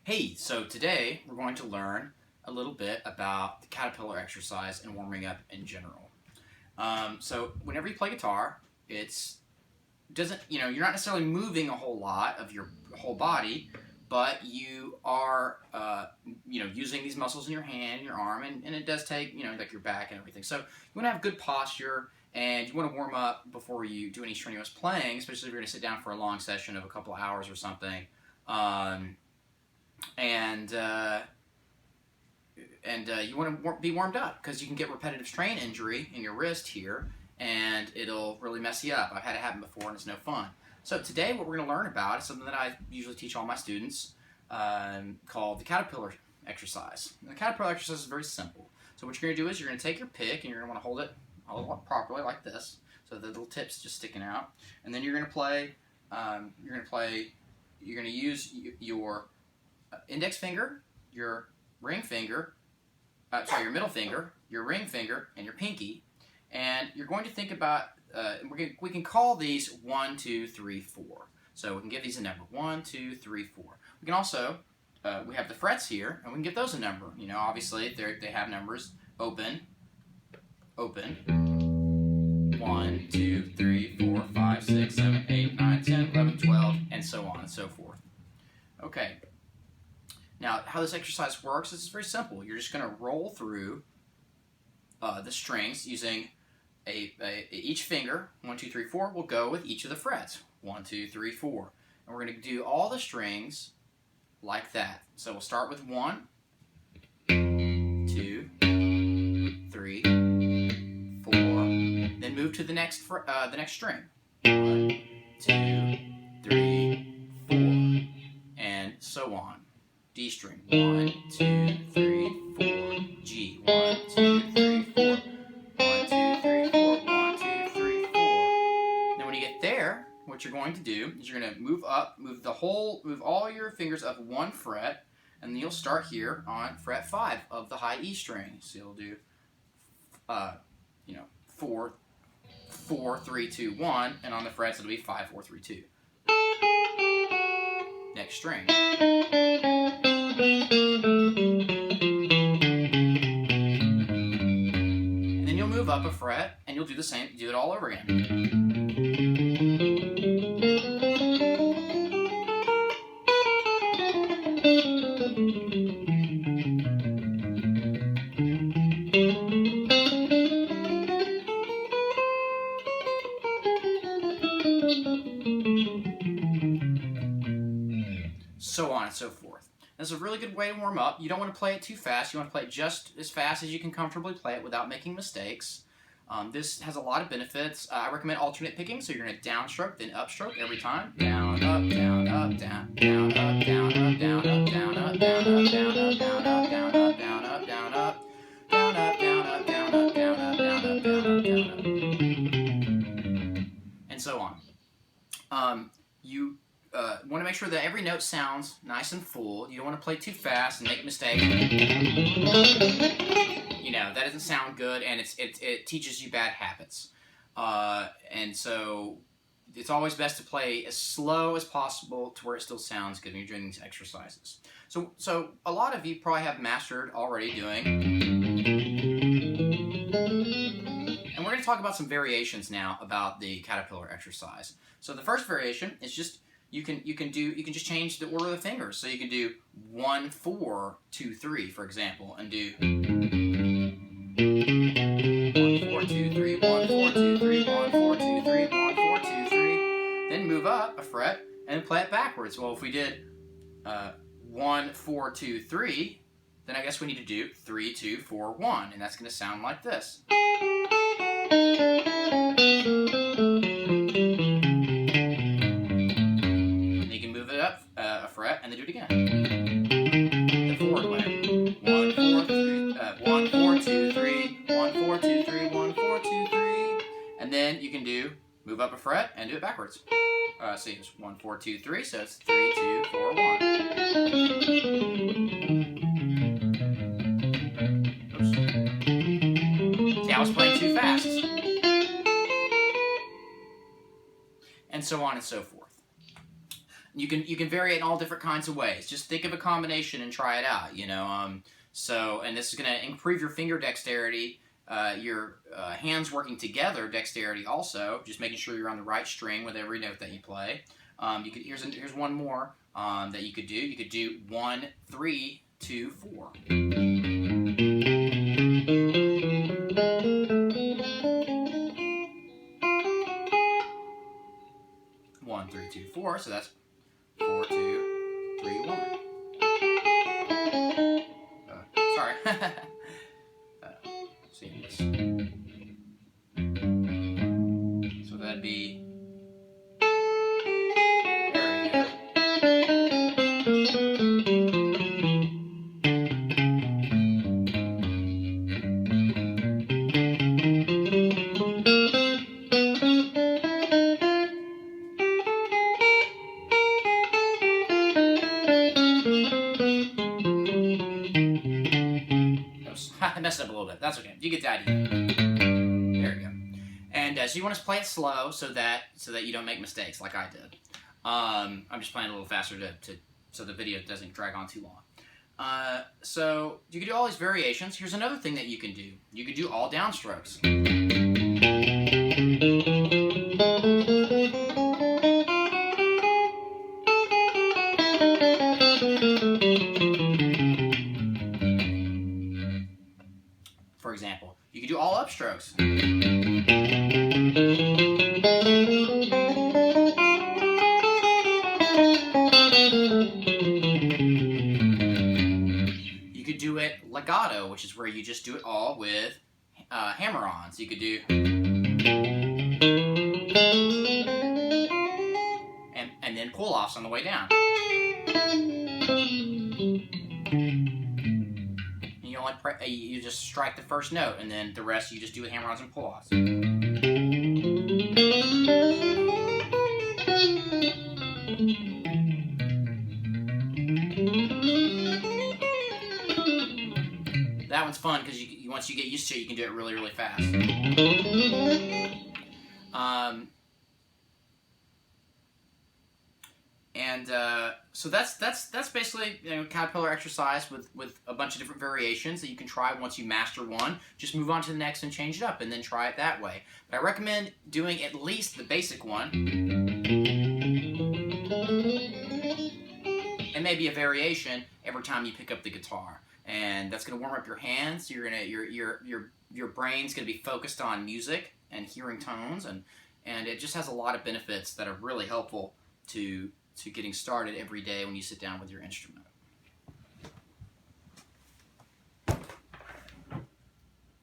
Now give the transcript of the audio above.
Hey, so today we're going to learn a little bit about the caterpillar exercise and warming up in general. So whenever you play guitar, it's doesn't you're not necessarily moving a whole lot of your whole body, but you are using these muscles in your hand, your arm, and it does take like your back and everything. So you want to have good posture. And you want to warm up before you do any strenuous playing, especially if you're going to sit down for a long session of a couple hours or something. Um, and you want to be warmed up because you can get repetitive strain injury in your wrist here, and it'll really mess you up. I've had it happen before, and it's no fun. So today, what we're going to learn about is something that I usually teach all my students, called the caterpillar exercise. And the caterpillar exercise is very simple. So what you're going to do is you're going to take your pick, and you're going to want to hold it properly like this, so the little tip's just sticking out, and then you're going to play. You're going to use your index finger, your ring finger, your middle finger, your ring finger, and your pinky, and you're going to think about. We can call these 1, 2, 3, 4. So we can give these a number 1, 2, 3, 4. We can also we have the frets here, and we can give those a number. Obviously they have numbers. Open, open. 1, 2, 3, 4, 5, 6, 7, 8, 9, 10, 11, 12, and so on and so forth. Okay. Now, how this exercise works is very simple. You're just going to roll through the strings using each finger. 1, 2, 3, 4 will go with each of the frets. 1, 2, 3, 4. And we're going to do all the strings like that. So we'll start with 1, 2, 3, 4. Then move to the next string. 1, 2, 3, 4, and so on. D string. 1, 2, 3, 4. G. 1, 2, 3, 4. 1, 2, 3, 4. 1, 2, 3, 4. Then when you get there, what you're going to do is you're going to move all your fingers up one fret, and then you'll start here on fret 5 of the high E string. So you'll do 4, 4, 3, 2, 1, and on the frets it'll be 5, 4, 3, 2. Next string. And then you'll move up a fret, and you'll do the same, do it all over again. So on and so forth. This is a really good way to warm up. You don't want to play it too fast. You want to play it just as fast as you can comfortably play it without making mistakes. This has a lot of benefits. I recommend alternate picking, so you're going to downstroke, then upstroke every time. Down, up, down, up, down, down, up, down, up, down, up, down, up, down, up, down, up, down, up, down, up, down, up, down, up, down, up, down, up, down, up, down, up, down, up, down, up, down, up, and so on. You want to make sure that every note sounds nice and full. You don't want to play too fast and make mistakes. That doesn't sound good, and it teaches you bad habits. And so it's always best to play as slow as possible to where it still sounds good when you're doing these exercises. So a lot of you probably have mastered already doing. And we're going to talk about some variations now about the caterpillar exercise. So the first variation is just you can just change the order of the fingers. So you can do 1, 4, 2, 3, for example, and do 1, 4, 2, 3, 1, 4, 2, 3, 1, 4, 2, 3, 1, 4, 2, 3. Then move up a fret and play it backwards. Well, if we did 1, 4, 2, 3, then I guess we need to do 3, 2, 4, 1, and that's going to sound like this. Fret and then do it again. The forward way. 1, 4, 3, 1, 4, 2, 3, 1, 4, 2, 3, 1, 4, 2, 3. And then you can move up a fret and do it backwards. See, it's 1, 4, 2, 3, so it's 3, 2, 4, 1. Oops. See, I was playing too fast. And so on and so forth. You can vary it in all different kinds of ways. Just think of a combination and try it out. And this is going to improve your finger dexterity, your hands working together dexterity also. Just making sure you're on the right string with every note that you play. Here's one more that you could do. You could do 1, 3, 2, 4. 1, 3, 2, 4. So that's 4, 2, 3, 1. Sorry. See this. So that'd be. There we go. I messed up a little bit. That's okay. You get the idea. There we go. And so you want to play it slow so that you don't make mistakes like I did. I'm just playing a little faster so the video doesn't drag on too long. So you can do all these variations. Here's another thing that you can do. You can do all downstrokes. For example, you can do all upstrokes. You could do it legato, which is where you just do it all with hammer-ons. You could do and then pull-offs on the way down. You just strike the first note, and then the rest you just do with hammer-ons and pull-offs. That one's fun because once you get used to it, you can do it really, really fast. So that's basically caterpillar exercise with a bunch of different variations that you can try. Once you master one, just move on to the next and change it up, and then try it that way. But I recommend doing at least the basic one, and maybe a variation every time you pick up the guitar. And that's going to warm up your hands. Your brain's going to be focused on music and hearing tones, and it just has a lot of benefits that are really helpful to getting started every day when you sit down with your instrument.